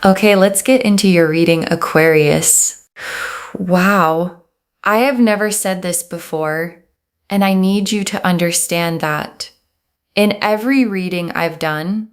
Okay, let's get into your reading, Aquarius. Wow. I have never said this before, and I need you to understand that. In every reading I've done,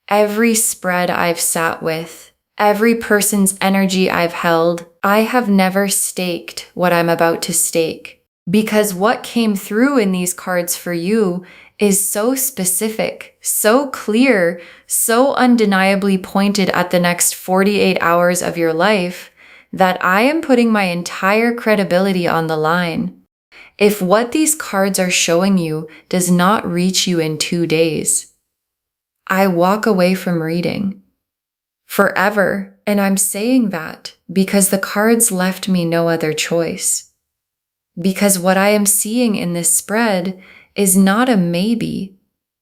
every spread I've sat with, every person's energy I've held, I have never staked what I'm about to stake. Because what came through in these cards for you is so specific, so clear, so undeniably pointed at the next 48 hours of your life that I am putting my entire credibility on the line. If what these cards are showing you does not reach you in 2 days, I walk away from reading forever. And I'm saying that because the cards left me no other choice. Because what I am seeing in this spread is not a maybe.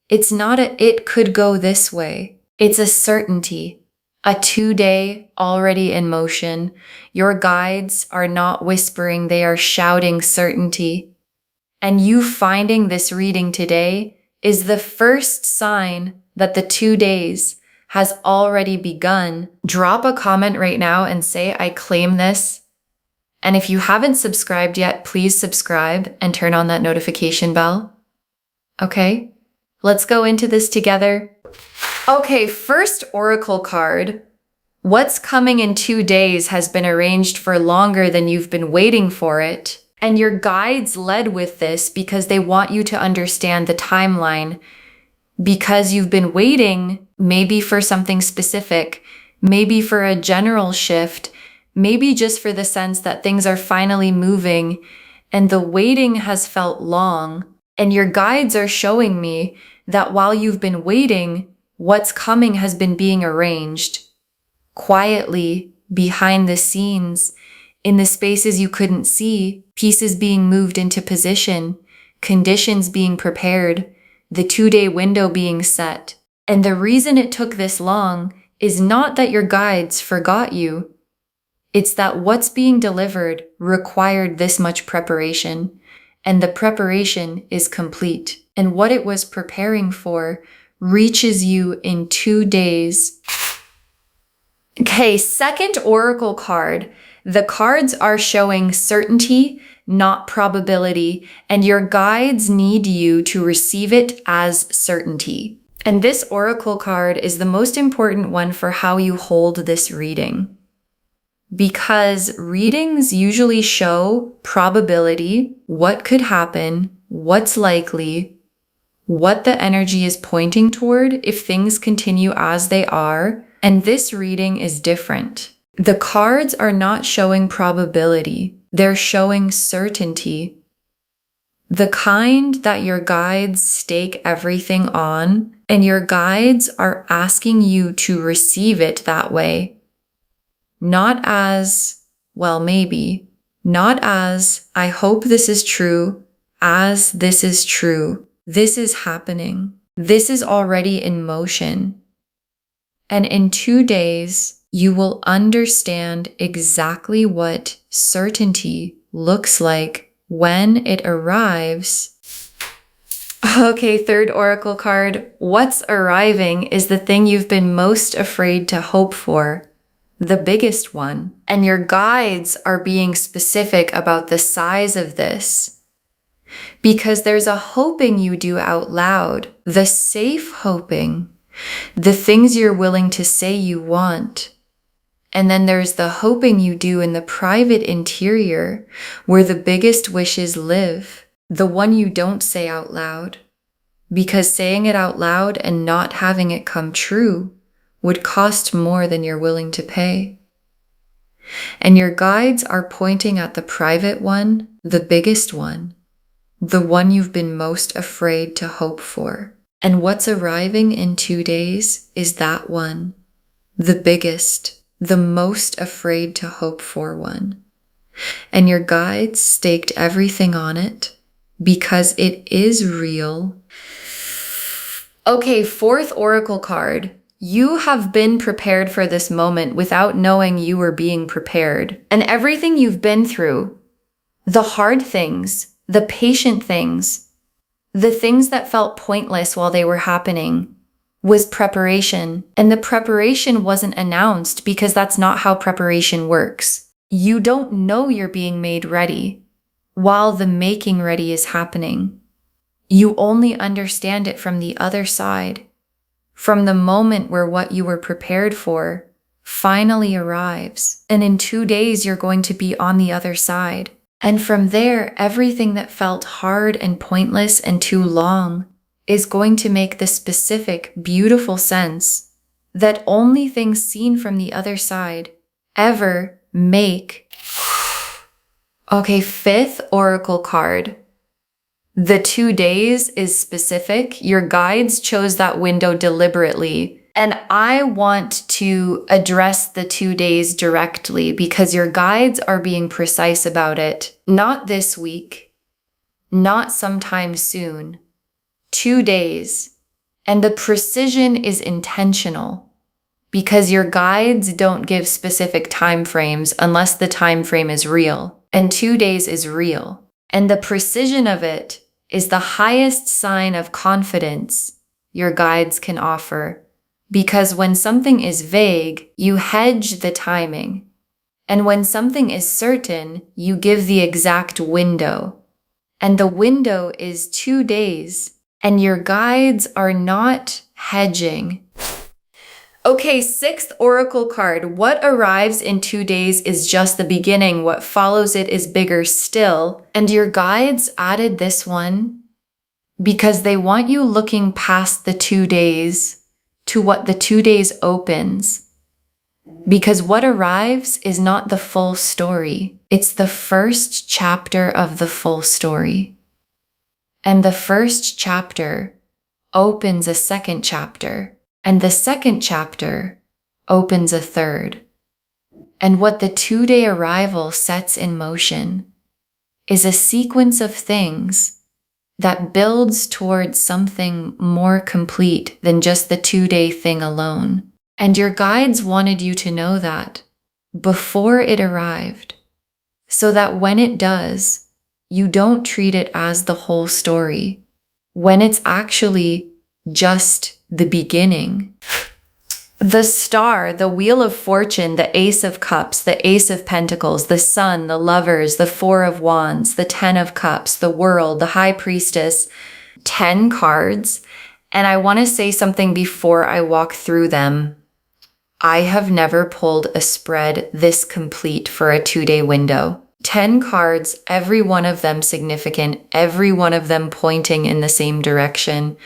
It's not it could go this way. It's a certainty, a 2-day already in motion. Your guides are not whispering, they are shouting certainty. And you finding this reading today is the first sign that the 2 days has already begun. Drop a comment right now and say, I claim this. And if you haven't subscribed yet, please subscribe and turn on that notification bell. Okay, let's go into this together. Okay, first oracle card. What's coming in 2 days has been arranged for longer than you've been waiting for it. And your guides led with this because they want you to understand the timeline. Because you've been waiting, maybe for something specific, maybe for a general shift, maybe just for the sense that things are finally moving and the waiting has felt long. And your guides are showing me that while you've been waiting, what's coming has been being arranged quietly behind the scenes, in the spaces you couldn't see, pieces being moved into position, conditions being prepared, the 2-day window being set. And the reason it took this long is not that your guides forgot you. It's that what's being delivered required this much preparation, and the preparation is complete. And what it was preparing for reaches you in 2 days. Okay, second oracle card. The cards are showing certainty, not probability, and your guides need you to receive it as certainty. And this oracle card is the most important one for how you hold this reading. Because readings usually show probability, what could happen, what's likely, what the energy is pointing toward if things continue as they are, and this reading is different. The cards are not showing probability, they're showing certainty. The kind that your guides stake everything on, and your guides are asking you to receive it that way. Not as, well, maybe. Not as, I hope this is true, as this is true. This is happening. This is already in motion. And in 2 days, you will understand exactly what certainty looks like when it arrives. Okay, third oracle card. What's arriving is the thing you've been most afraid to hope for, the biggest one. And your guides are being specific about the size of this. Because there's a hoping you do out loud, the safe hoping, the things you're willing to say you want. And then there's the hoping you do in the private interior, where the biggest wishes live, the one you don't say out loud. Because saying it out loud and not having it come true would cost more than you're willing to pay. And your guides are pointing at the private one, the biggest one, the one you've been most afraid to hope for. And what's arriving in 2 days is that one, the biggest, the most afraid to hope for one. And your guides staked everything on it because it is real. Okay, fourth oracle card. You have been prepared for this moment without knowing you were being prepared. And everything you've been through, the hard things, the patient things, the things that felt pointless while they were happening, was preparation. And the preparation wasn't announced because that's not how preparation works. You don't know you're being made ready while the making ready is happening. You only understand it from the other side, from the moment where what you were prepared for finally arrives. And in 2 days, you're going to be on the other side. And from there, everything that felt hard and pointless and too long is going to make the specific, beautiful sense that only things seen from the other side ever make. Okay, 5th oracle card. The 2 days is specific. Your guides chose that window deliberately. And I want to address the 2 days directly because your guides are being precise about it. Not this week, not sometime soon. 2 days. And the precision is intentional because your guides don't give specific time frames unless the time frame is real. And 2 days is real. And the precision of it is the highest sign of confidence your guides can offer. Because when something is vague, you hedge the timing. And when something is certain, you give the exact window. And the window is 2 days. And your guides are not hedging. Okay, 6th oracle card. What arrives in 2 days is just the beginning. What follows it is bigger still. And your guides added this one because they want you looking past the 2 days to what the 2 days opens. Because what arrives is not the full story. It's the first chapter of the full story. And the first chapter opens a second chapter. And the second chapter opens a third. And what the 2-day arrival sets in motion is a sequence of things that builds towards something more complete than just the 2-day thing alone. And your guides wanted you to know that before it arrived, so that when it does, you don't treat it as the whole story, when it's actually just the beginning. The star, the wheel of fortune, the ace of cups, the ace of pentacles, the sun, the lovers, the 4 of wands, the 10 of cups, the world, the high priestess, 10 cards. And I want to say something before I walk through them. I have never pulled a spread this complete for a 2-day window. 10 cards, every one of them significant, every one of them pointing in the same direction.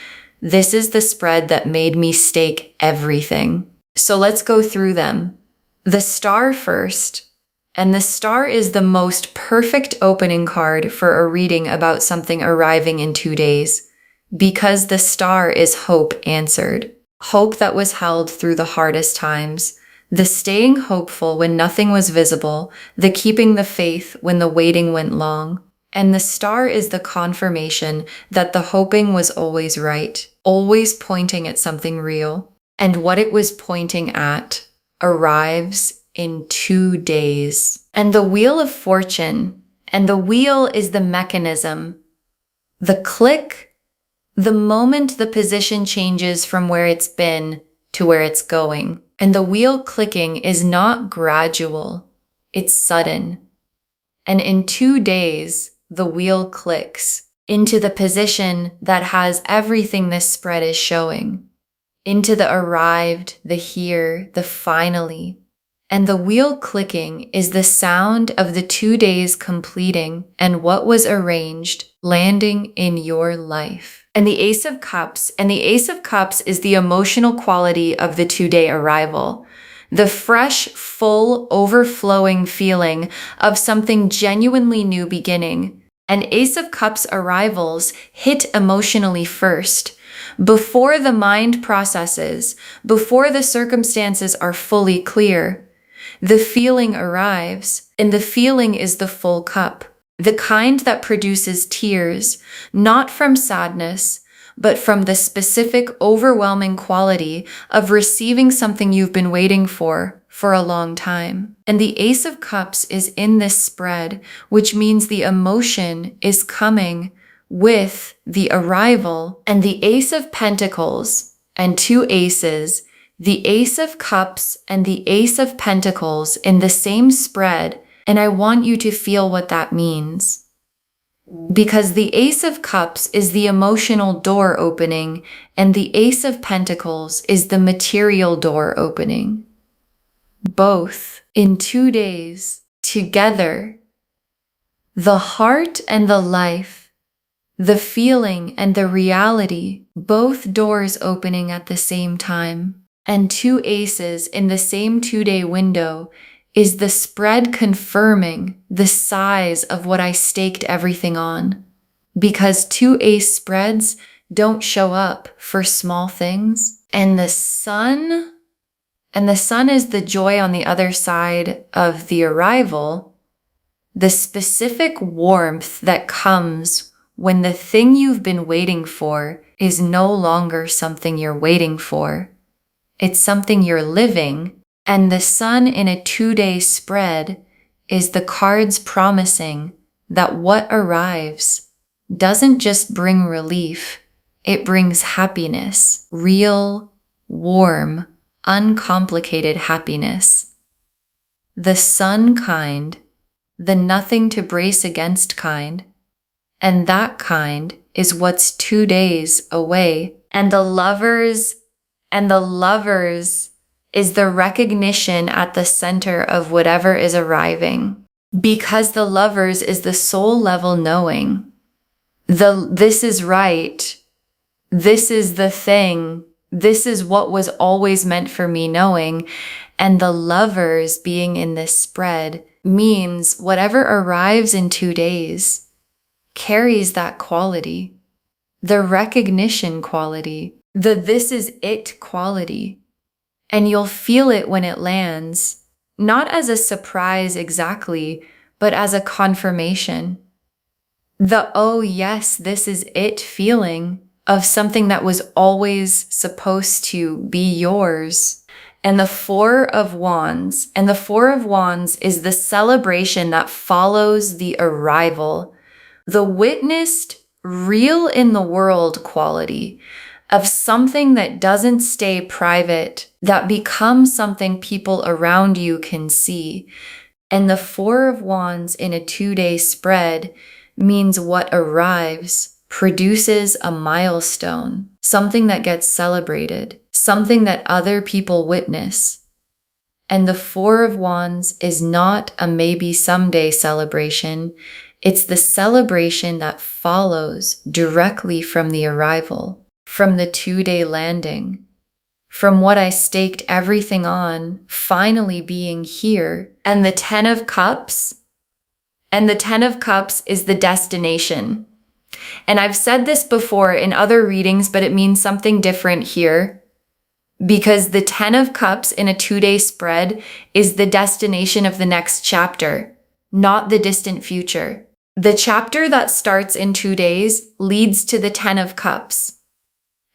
This is the spread that made me stake everything. So let's go through them. The star first. And the star is the most perfect opening card for a reading about something arriving in 2 days. Because the star is hope answered. Hope that was held through the hardest times. The staying hopeful when nothing was visible. The keeping the faith when the waiting went long. And the star is the confirmation that the hoping was always right, always pointing at something real. And what it was pointing at arrives in 2 days. And the wheel of fortune, and the wheel is the mechanism, the click, the moment the position changes from where it's been to where it's going. And the wheel clicking is not gradual, it's sudden. And in 2 days, the wheel clicks into the position that has everything this spread is showing, into the arrived, the here, the finally. And the wheel clicking is the sound of the 2 days completing and what was arranged landing in your life. And the Ace of Cups, is the emotional quality of the 2-day arrival. The fresh, full, overflowing feeling of something genuinely new beginning. And Ace of Cups arrivals hit emotionally first. Before the mind processes, before the circumstances are fully clear, the feeling arrives, and the feeling is the full cup. The kind that produces tears, not from sadness, but from the specific overwhelming quality of receiving something you've been waiting for a long time. And the Ace of Cups is in this spread, which means the emotion is coming with the arrival. And the Ace of Pentacles and 2 aces, the Ace of Cups and the Ace of Pentacles in the same spread, and I want you to feel what that means. Because the Ace of Cups is the emotional door opening, and the Ace of Pentacles is the material door opening. Both in 2 days, together, the heart and the life, the feeling and the reality, both doors opening at the same time. And 2 aces in the same 2-day window is the spread confirming the size of what I staked everything on. Because 2 ace spreads don't show up for small things. And the sun is the joy on the other side of the arrival, the specific warmth that comes when the thing you've been waiting for is no longer something you're waiting for. It's something you're living, and the sun in a 2-day spread is the cards promising that what arrives doesn't just bring relief, it brings happiness, real, warm, uncomplicated happiness. The sun kind, the nothing to brace against kind, and that kind is what's 2 days away. And the lovers is the recognition at the center of whatever is arriving. Because the lovers is the soul level knowing. This is right. This is the thing. This is what was always meant for me knowing. And the lovers being in this spread means whatever arrives in 2 days carries that quality. The recognition quality. The this is it quality. And you'll feel it when it lands, not as a surprise exactly, but as a confirmation. The oh yes, this is it feeling of something that was always supposed to be yours. And the 4 of Wands, is the celebration that follows the arrival, the witnessed, real in the world quality of something that doesn't stay private, that becomes something people around you can see. And the 4 of Wands in a 2-day spread means what arrives produces a milestone, something that gets celebrated, something that other people witness. And the 4 of Wands is not a maybe someday celebration. It's the celebration that follows directly from the arrival, from the 2-day landing, from what I staked everything on finally being here. And the 10 of Cups, is the destination. And I've said this before in other readings, but it means something different here. Because the 10 of Cups in a 2-day spread is the destination of the next chapter, not the distant future. The chapter that starts in 2 days leads to the 10 of Cups.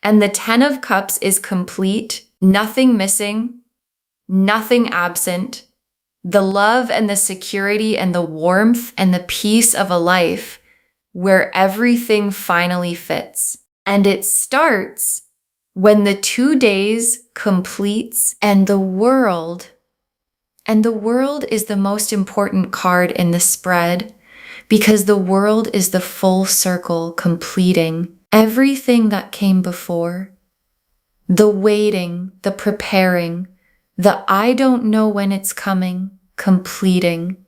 And the 10 of Cups is complete, nothing missing, nothing absent. The love and the security and the warmth and the peace of a life where everything finally fits. And it starts when the 2 days completes and the world is the most important card in the spread, because the world is the full circle completing everything that came before. The waiting, the preparing, the I don't know when it's coming, completing,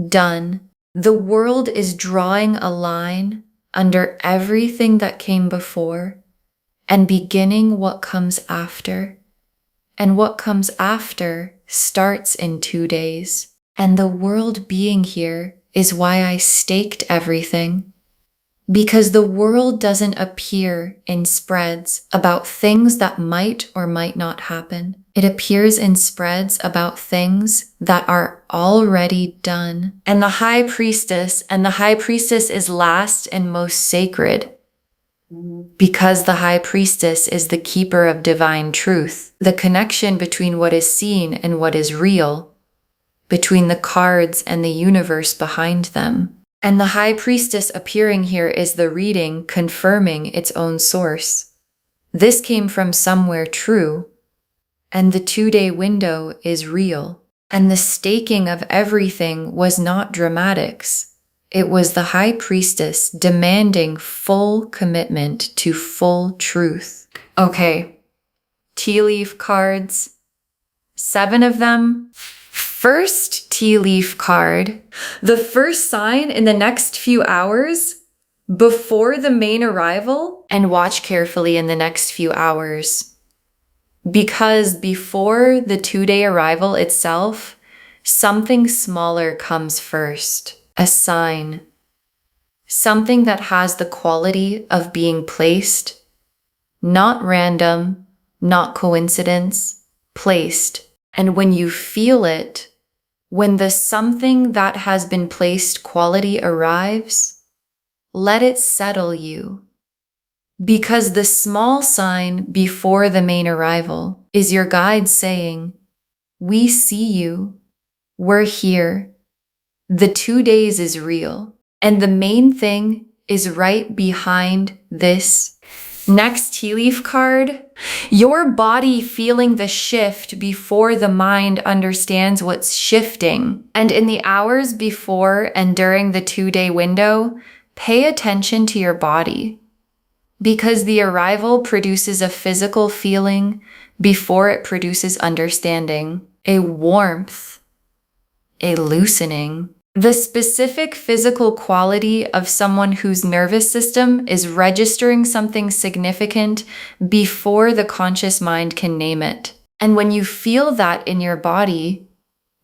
done. The world is drawing a line under everything that came before and beginning what comes after. And what comes after starts in 2 days. And the world being here is why I staked everything. Because the world doesn't appear in spreads about things that might or might not happen. It appears in spreads about things that are already done. And the High Priestess is last and most sacred. Because the High Priestess is the keeper of divine truth, the connection between what is seen and what is real, between the cards and the universe behind them. And the High Priestess appearing here is the reading confirming its own source. This came from somewhere true, and the 2-day window is real. And the staking of everything was not dramatics. It was the high priestess demanding full commitment to full truth. Okay, tea leaf cards, 7 of them. First tea leaf card, the first sign in the next few hours before the main arrival, and watch carefully in the next few hours. Because before the 2-day arrival itself, something smaller comes first, a sign. Something that has the quality of being placed, not random, not coincidence, placed. And when you feel it, when the something that has been placed quality arrives, let it settle you. Because the small sign before the main arrival is your guide saying, we see you, we're here, the 2 days is real, and the main thing is right behind this. Next tea leaf card, your body feeling the shift before the mind understands what's shifting. And in the hours before and during the 2-day window, pay attention to your body. Because the arrival produces a physical feeling before it produces understanding, a warmth, a loosening. The specific physical quality of someone whose nervous system is registering something significant before the conscious mind can name it. And when you feel that in your body,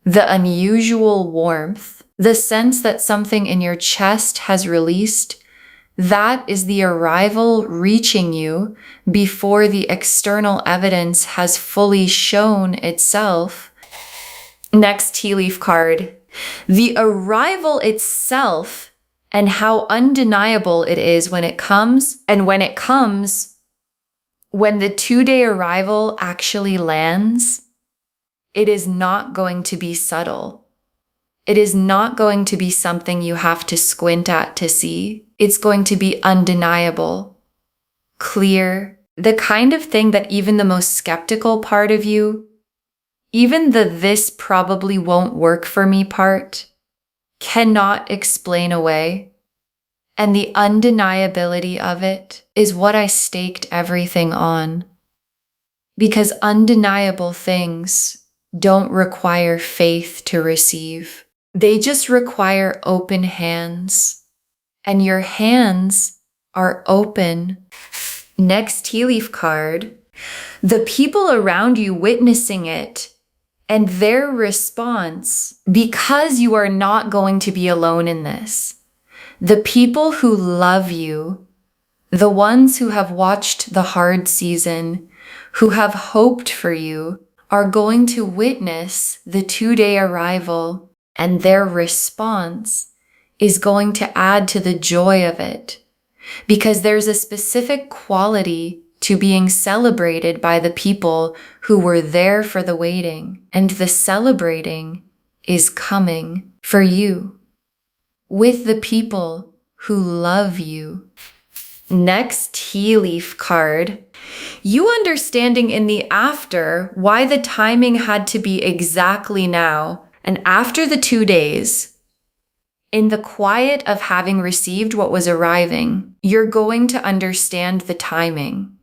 the unusual warmth, the sense that something in your chest has released, that is the arrival reaching you before the external evidence has fully shown itself. Next tea leaf card, the arrival itself and how undeniable it is when it comes, and when it comes, when the 2-day arrival actually lands, it is not going to be subtle. It is not going to be something you have to squint at to see. It's going to be undeniable, clear, the kind of thing that even the most skeptical part of you, even the this probably won't work for me part, cannot explain away. And the undeniability of it is what I staked everything on. Because undeniable things don't require faith to receive. They just require open hands. And your hands are open. Next tea leaf card, the people around you witnessing it and their response, because you are not going to be alone in this. The people who love you, the ones who have watched the hard season, who have hoped for you, are going to witness the 2-day arrival, and their response is going to add to the joy of it, because there's a specific quality to being celebrated by the people who were there for the waiting, and the celebrating is coming for you, with the people who love you. Next tea leaf card, you understanding in the after why the timing had to be exactly now, and after the 2 days, in the quiet of having received what was arriving, you're going to understand the timing.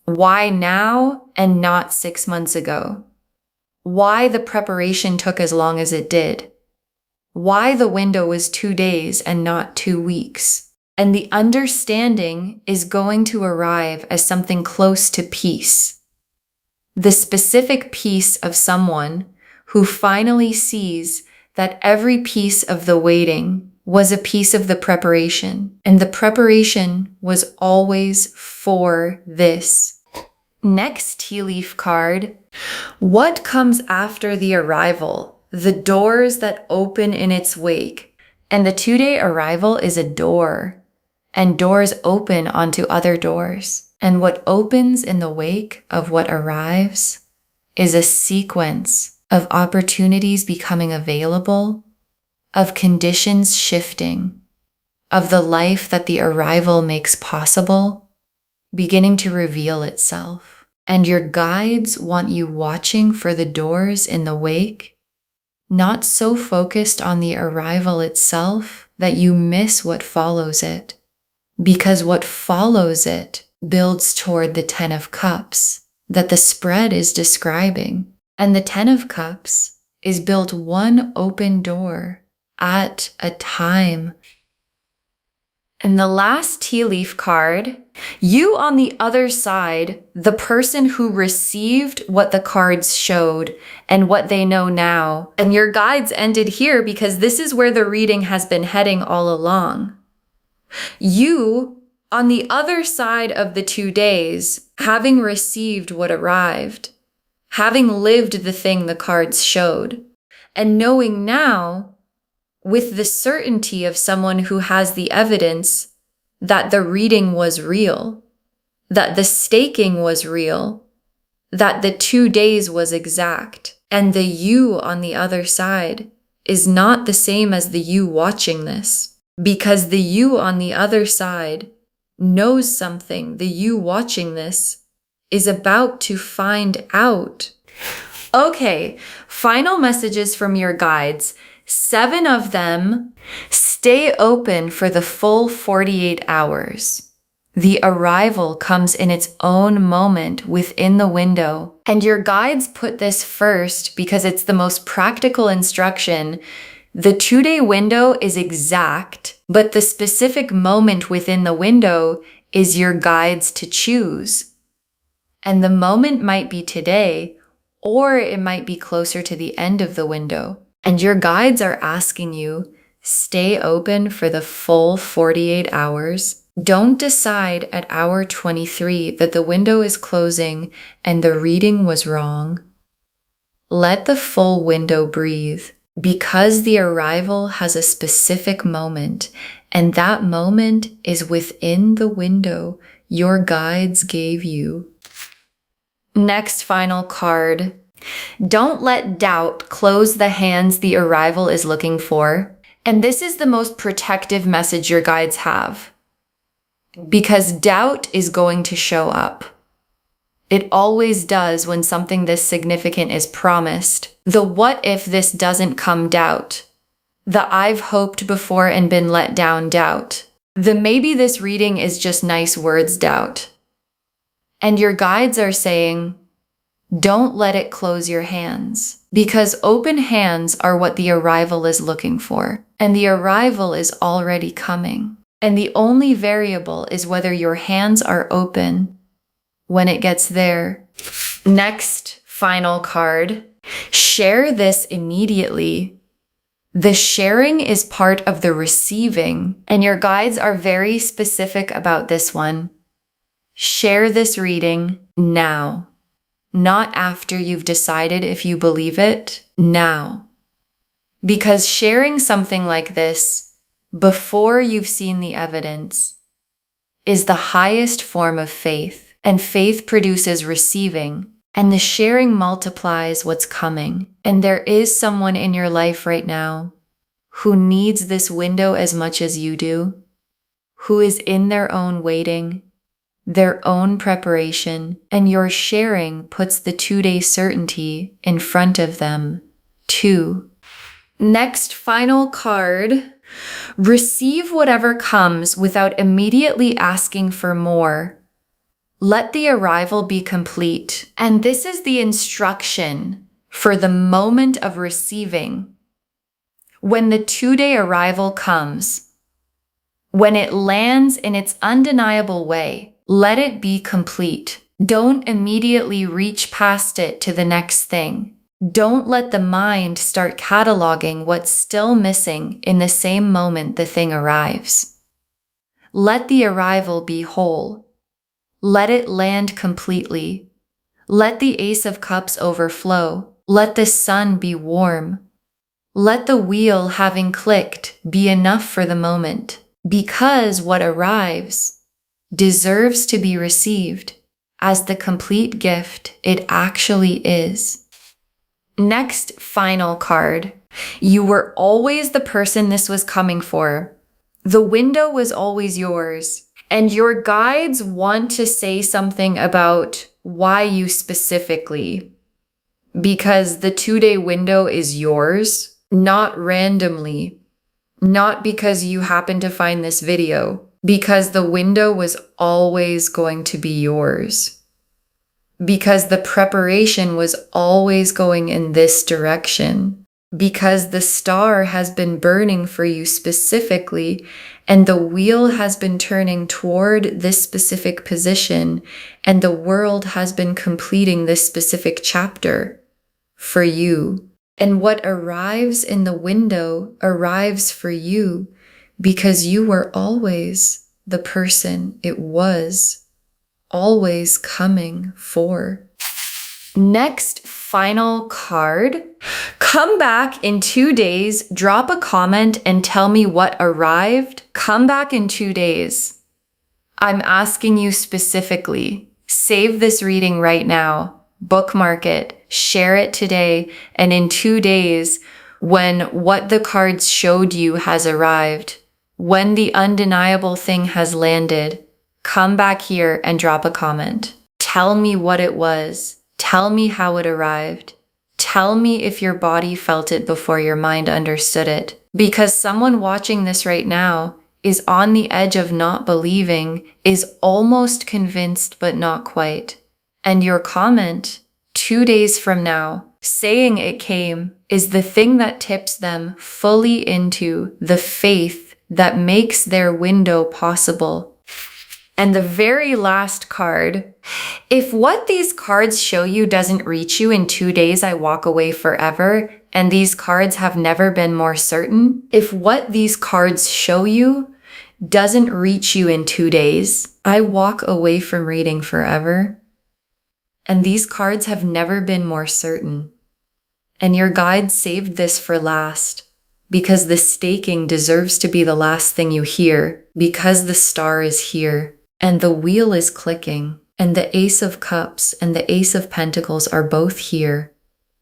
Why now and not 6 months ago? Why the preparation took as long as it did? Why the window was 2 days and not 2 weeks? And the understanding is going to arrive as something close to peace. The specific peace of someone who finally sees that every piece of the waiting was a piece of the preparation, and the preparation was always for this. Next tea leaf card, what comes after the arrival? The doors that open in its wake. And the 2-day arrival is a door, and doors open onto other doors. And what opens in the wake of what arrives is a sequence of opportunities becoming available, of conditions shifting, of the life that the arrival makes possible, beginning to reveal itself. And your guides want you watching for the doors in the wake, not so focused on the arrival itself that you miss what follows it. Because what follows it builds toward the 10 of Cups that the spread is describing. And the 10 of Cups is built one open door at a time. And the last tea leaf card, you on the other side, the person who received what the cards showed and what they know now. And your guides ended here because this is where the reading has been heading all along. You, on the other side of the 2 days, having received what arrived, having lived the thing the cards showed, and knowing now, with the certainty of someone who has the evidence that the reading was real, that the staking was real, that the 2 days was exact, and the you on the other side is not the same as the you watching this, because the you on the other side knows something the you watching this is about to find out. Okay, final messages from your guides. 7 of them. Stay open for the full 48 hours. The arrival comes in its own moment within the window. And your guides put this first because it's the most practical instruction. The 2-day window is exact, but the specific moment within the window is your guides to choose. And the moment might be today, or it might be closer to the end of the window. And your guides are asking you, stay open for the full 48 hours. Don't decide at hour 23 that the window is closing and the reading was wrong. Let the full window breathe, because the arrival has a specific moment, and that moment is within the window your guides gave you. Next final card. Don't let doubt close the hands the arrival is looking for. And this is the most protective message your guides have, because doubt is going to show up. It always does when something this significant is promised. The what if this doesn't come doubt. The I've hoped before and been let down doubt. The maybe this reading is just nice words doubt. And your guides are saying, don't let it close your hands, because open hands are what the arrival is looking for, and the arrival is already coming. And the only variable is whether your hands are open when it gets there. Next, final card. Share this immediately. The sharing is part of the receiving, and your guides are very specific about this one. Share this reading now. Not after you've decided if you believe it, now. Because sharing something like this before you've seen the evidence is the highest form of faith, and faith produces receiving, and the sharing multiplies what's coming. And there is someone in your life right now who needs this window as much as you do, who is in their own waiting, their own preparation, and your sharing puts the 2-day certainty in front of them, too. Next, final card. Receive whatever comes without immediately asking for more. Let the arrival be complete. And this is the instruction for the moment of receiving. When the 2-day arrival comes, when it lands in its undeniable way, let it be complete. Don't immediately reach past it to the next thing. Don't let the mind start cataloging what's still missing in the same moment the thing arrives. Let the arrival be whole. Let it land completely. Let the Ace of Cups overflow. Let the sun be warm. Let the wheel having clicked be enough for the moment, because what arrives deserves to be received as the complete gift it actually is. Next, final card. You were always the person this was coming for. The window was always yours, And your guides want to say something about why you specifically, because the 2-day window is yours, not randomly, not because you happen to find this video, because the window was always going to be yours, because the preparation was always going in this direction, because the star has been burning for you specifically, and the wheel has been turning toward this specific position, and the world has been completing this specific chapter for you. And what arrives in the window arrives for you because you were always the person it was always coming for. Next, final card. Come back in 2 days, drop a comment and tell me what arrived. Come back in 2 days. I'm asking you specifically. Save this reading right now. Bookmark it, share it today, and in 2 days, when what the cards showed you has arrived, when the undeniable thing has landed, come back here and drop a comment. Tell me what it was. Tell me how it arrived. Tell me if your body felt it before your mind understood it. Because someone watching this right now is on the edge of not believing, is almost convinced but not quite. And your comment, 2 days from now, saying it came, is the thing that tips them fully into the faith that makes their window possible. And the very last card, if what these cards show you doesn't reach you in 2 days, I walk away forever, and these cards have never been more certain. If what these cards show you doesn't reach you in 2 days, I walk away from reading forever. And these cards have never been more certain. And your guide saved this for last, because the staking deserves to be the last thing you hear, because the star is here, and the wheel is clicking, and the Ace of Cups and the Ace of Pentacles are both here.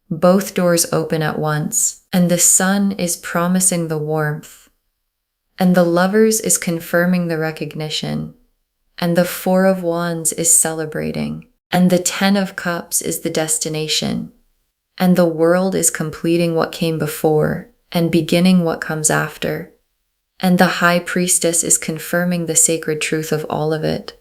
Both doors open at once, and the sun is promising the warmth, and the Lovers is confirming the recognition, and the Four of Wands is celebrating. And the 10 of Cups is the destination, and the world is completing what came before and beginning what comes after. And the High Priestess is confirming the sacred truth of all of it.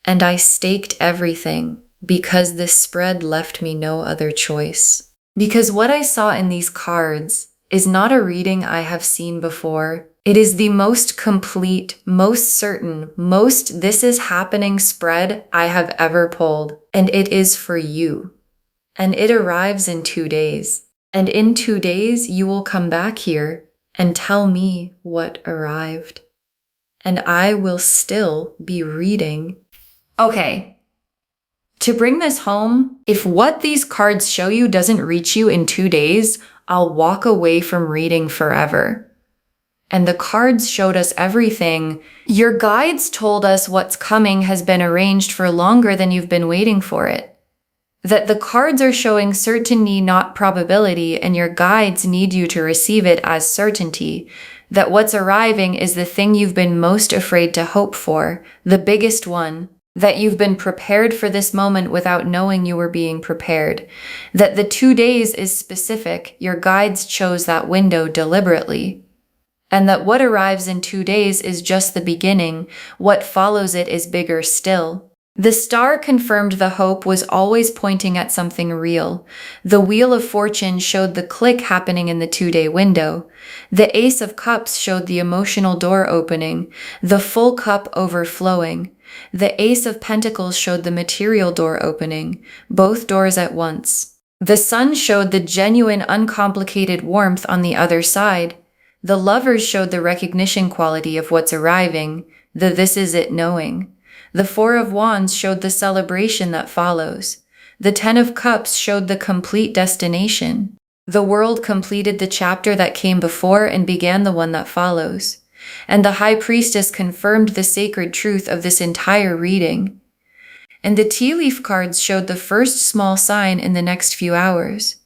And I staked everything because this spread left me no other choice. Because what I saw in these cards is not a reading I have seen before. It is the most complete, most certain, most this is happening spread I have ever pulled. And it is for you. And it arrives in 2 days. And in 2 days, you will come back here and tell me what arrived. And I will still be reading. Okay. To bring this home, if what these cards show you doesn't reach you in 2 days, I'll walk away from reading forever. And the cards showed us everything. Your guides told us what's coming has been arranged for longer than you've been waiting for it. That the cards are showing certainty, not probability, and your guides need you to receive it as certainty. That what's arriving is the thing you've been most afraid to hope for, the biggest one. That you've been prepared for this moment without knowing you were being prepared. That the 2 days is specific, your guides chose that window deliberately. And that what arrives in 2 days is just the beginning, what follows it is bigger still. The star confirmed the hope was always pointing at something real. The Wheel of Fortune showed the click happening in the 2-day window. The Ace of Cups showed the emotional door opening, the full cup overflowing. The Ace of Pentacles showed the material door opening, both doors at once. The Sun showed the genuine, uncomplicated warmth on the other side. The Lovers showed the recognition quality of what's arriving, the this is it knowing. The Four of Wands showed the celebration that follows. The 10 of Cups showed the complete destination. The world completed the chapter that came before and began the one that follows. And the High Priestess confirmed the sacred truth of this entire reading. And the tea leaf cards showed the first small sign in the next few hours.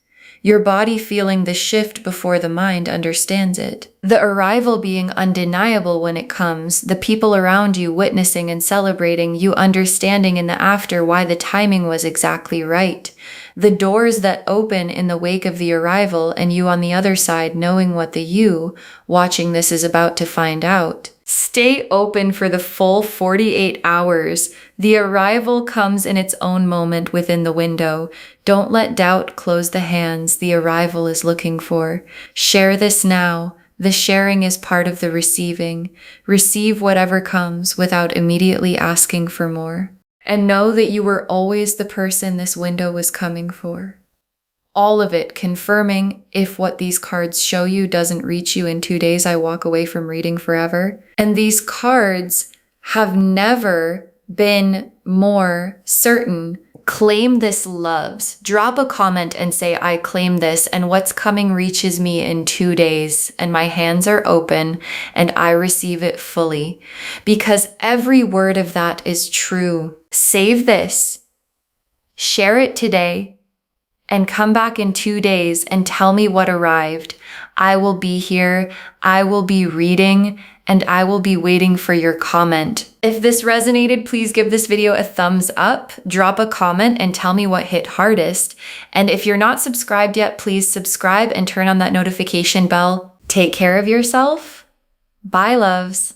your body feeling the shift before the mind understands it. The arrival being undeniable when it comes, the people around you witnessing and celebrating, you understanding in the after why the timing was exactly right. The doors that open in the wake of the arrival, and you on the other side knowing what the you watching this is about to find out. Stay open for the full 48 hours. The arrival comes in its own moment within the window. Don't let doubt close the hands the arrival is looking for. Share this now. The sharing is part of the receiving. Receive whatever comes without immediately asking for more. And know that you were always the person this window was coming for. All of it, confirming if what these cards show you doesn't reach you in 2 days, I walk away from reading forever. And these cards have never been more certain. Claim this, loves. Drop a comment and say, I claim this, and what's coming reaches me in 2 days, and my hands are open, and I receive it fully. Because every word of that is true. Save this. Share it today. And come back in 2 days and tell me what arrived. I will be here, I will be reading, and I will be waiting for your comment. If this resonated, please give this video a thumbs up, drop a comment, and tell me what hit hardest. And if you're not subscribed yet, please subscribe and turn on that notification bell. Take care of yourself. Bye, loves.